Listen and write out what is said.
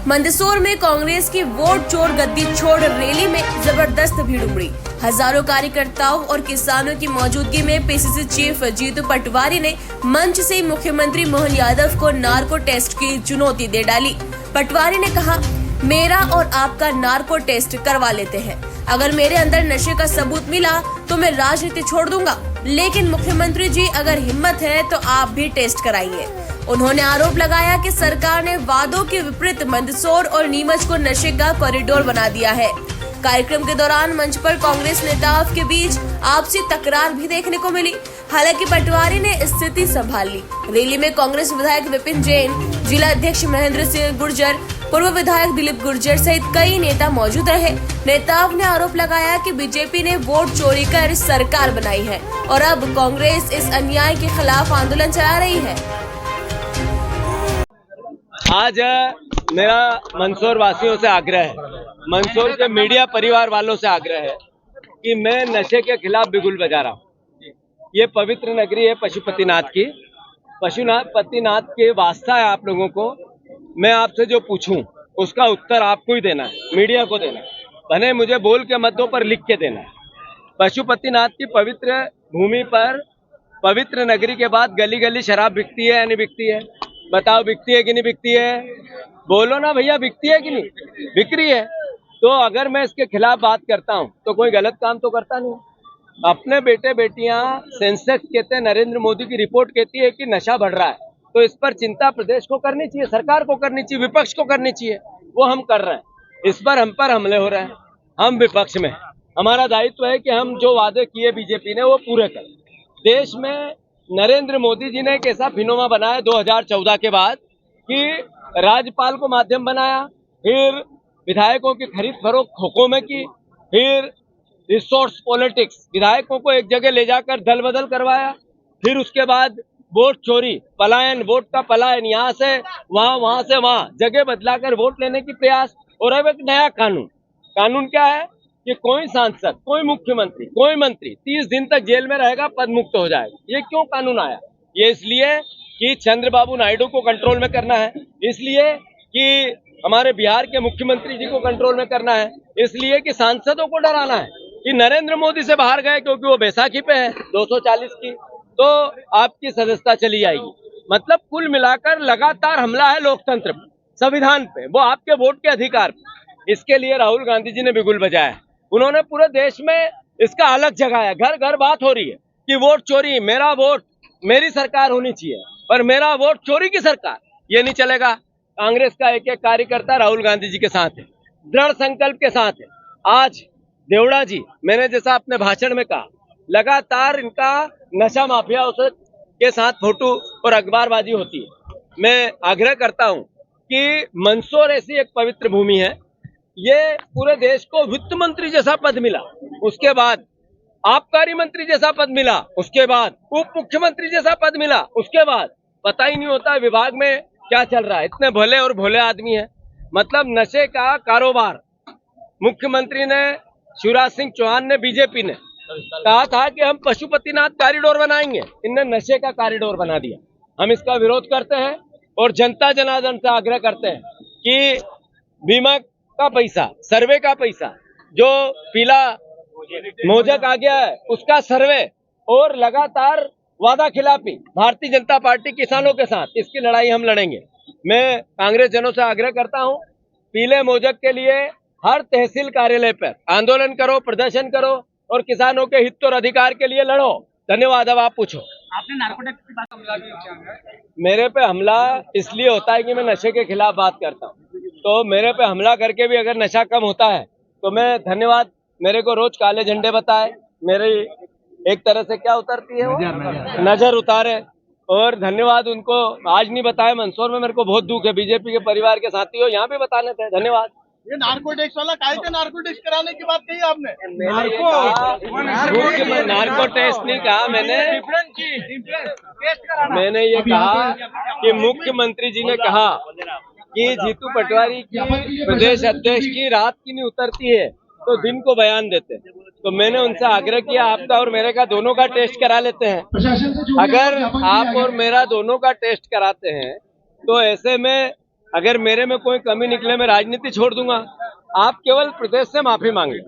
मंदसौर में कांग्रेस की वोट चोर गद्दी छोड़ रैली में जबरदस्त भीड़ उमड़ी। हजारों कार्यकर्ताओं और किसानों की मौजूदगी में पीसीसी चीफ जीतू पटवारी ने मंच से मुख्यमंत्री मोहन यादव को नार्को टेस्ट की चुनौती दे डाली। पटवारी ने कहा, मेरा और आपका नार्को टेस्ट करवा लेते हैं। अगर मेरे अंदर नशे का सबूत मिला तो मैं राजनीति छोड़ दूंगा, लेकिन मुख्यमंत्री जी अगर हिम्मत है तो आप भी टेस्ट कराइए। उन्होंने आरोप लगाया कि सरकार ने वादों के विपरीत मंदसौर और नीमच को नशे का कॉरिडोर बना दिया है। कार्यक्रम के दौरान मंच पर कांग्रेस नेताओं के बीच आपसी तकरार भी देखने को मिली। हालांकि पटवारी ने स्थिति संभाल ली। रैली में कांग्रेस विधायक विपिन जैन, जिला अध्यक्ष महेंद्र सिंह गुर्जर, पूर्व विधायक दिलीप गुर्जर सहित कई नेता मौजूद रहे। नेताओं ने आरोप लगाया कि बीजेपी ने वोट चोरी कर सरकार बनाई है और अब कांग्रेस इस अन्याय के खिलाफ आंदोलन चला रही है। आज मेरा मंदसौर वासियों से आग्रह है, मंदसौर के मीडिया परिवार वालों से आग्रह है कि मैं नशे के खिलाफ बिगुल बजा रहा हूँ। ये पवित्र नगरी है पशुपतिनाथ की, पशुपतिनाथ के वास्ता है आप लोगों को। मैं आपसे जो पूछूं उसका उत्तर आपको ही देना है, मीडिया को देना है, भले मुझे बोल के मत दो पर लिख के देना है। पशुपतिनाथ की पवित्र भूमि पर पवित्र नगरी के बाद गली गली शराब बिकती है या नहीं बिकती है? बताओ, बिकती है कि नहीं बिकती है? बोलो ना भैया, बिकती है कि नहीं? बिक रही है। तो अगर मैं इसके खिलाफ बात करता हूँ तो कोई गलत काम तो करता नहीं। अपने बेटे बेटियां सेंसेक्स कहते हैं, नरेंद्र मोदी की रिपोर्ट कहती है कि नशा बढ़ रहा है, तो इस पर चिंता प्रदेश को करनी चाहिए, सरकार को करनी चाहिए, विपक्ष को करनी चाहिए। वो हम कर रहे हैं। इस पर हम पर हमले हो रहे हैं। हम विपक्ष में, हमारा दायित्व है कि हम जो वादे किए बीजेपी ने वो पूरे करें। देश में नरेंद्र मोदी जी ने एक ऐसा फिनोमा बनाया 2014 के बाद कि राज्यपाल को माध्यम बनाया, फिर विधायकों की खरीद फरोख्त खोखो में की, फिर रिसोर्स पॉलिटिक्स, विधायकों को एक जगह ले जाकर दल बदल करवाया, फिर उसके बाद वोट चोरी, पलायन, वोट का पलायन, यहाँ से वहाँ, वहाँ से वहाँ, जगह बदलाकर वोट लेने की प्रयास। और अब एक नया कानून क्या है कि कोई सांसद, कोई मुख्यमंत्री, कोई मंत्री 30 दिन तक जेल में रहेगा, पद मुक्त हो जाएगा। ये क्यों कानून आया? ये इसलिए कि चंद्रबाबू नायडू को कंट्रोल में करना है, इसलिए कि हमारे बिहार के मुख्यमंत्री जी को कंट्रोल में करना है, इसलिए कि सांसदों को डराना है कि नरेंद्र मोदी से बाहर गए क्योंकि वो बैसाखी पे है 240 की, तो आपकी सदस्यता चली जाएगी। मतलब कुल मिलाकर लगातार हमला है लोकतंत्र पे, संविधान पे, वो आपके वोट के अधिकार पे। इसके लिए राहुल गांधी जी ने बिगुल बजाया। उन्होंने पूरे देश में इसका अलग जगाया। घर घर बात हो रही है कि वोट चोरी, मेरा वोट, मेरी सरकार होनी चाहिए, और मेरा वोट चोरी की सरकार, ये नहीं चलेगा। कांग्रेस का एक एक कार्यकर्ता राहुल गांधी जी के साथ है, दृढ़ संकल्प के साथ है। आज देवड़ा जी, मैंने जैसा अपने भाषण में कहा, लगातार इनका नशा माफिया के साथ फोटो और अखबारबाजी होती है। मैं आग्रह करता हूं कि मंदसौर ऐसी एक पवित्र भूमि है, ये पूरे देश को वित्त मंत्री जैसा पद मिला, उसके बाद आबकारी मंत्री जैसा पद मिला, उसके बाद उप मुख्यमंत्री जैसा पद मिला, उसके बाद पता ही नहीं होता विभाग में क्या चल रहा है। इतने भले और भोले आदमी हैं। मतलब नशे का कारोबार, मुख्यमंत्री ने, शिवराज सिंह चौहान ने, बीजेपी ने कहा था कि हम पशुपतिनाथ कॉरिडोर बनाएंगे, इनने नशे का कॉरिडोर बना दिया। हम इसका विरोध करते हैं और जनता जनार्दन से आग्रह करते हैं कि बीमा का पैसा, सर्वे का पैसा, जो पीला मोजक आ गया है उसका सर्वे, और लगातार वादा खिलाफी भारतीय जनता पार्टी किसानों के साथ, इसकी लड़ाई हम लड़ेंगे। मैं कांग्रेस जनों से आग्रह करता हूं, पीले मोजक के लिए हर तहसील कार्यालय पर आंदोलन करो, प्रदर्शन करो और किसानों के हित और अधिकार के लिए लड़ो। धन्यवाद। अब आप पूछो। आपने नार्कोटिक्स की बात हमला भी किया है? मेरे पे हमला इसलिए होता है कि मैं नशे के खिलाफ बात करता हूँ, तो मेरे पे हमला करके भी अगर नशा कम होता है तो मैं धन्यवाद। मेरे को रोज काले झंडे बताए, मेरी एक तरह से क्या उतरती है, वो नजर उतारे, और धन्यवाद उनको। आज नहीं बताया, मंदसौर में मेरे को बहुत दुख है, बीजेपी के परिवार के साथी हो, यहाँ भी बताने थे। धन्यवाद। ये नार्कोटिक्स वाला काय के नार्कोटिक्स कराने की बात कही आपने? नार्को टेस्ट नहीं कहा मैंने ये कहा कि मुख्यमंत्री जी ने कहा कि जीतू पटवारी की प्रदेश अध्यक्ष की रात की नहीं उतरती है तो दिन को बयान देते हैं। तो मैंने उनसे आग्रह किया, आपका और मेरे का दोनों का टेस्ट करा लेते हैं। अगर आप और मेरा दोनों का टेस्ट कराते हैं तो ऐसे में अगर मेरे में कोई कमी निकले मैं राजनीति छोड़ दूंगा। आप केवल प्रदेश से माफी मांगे।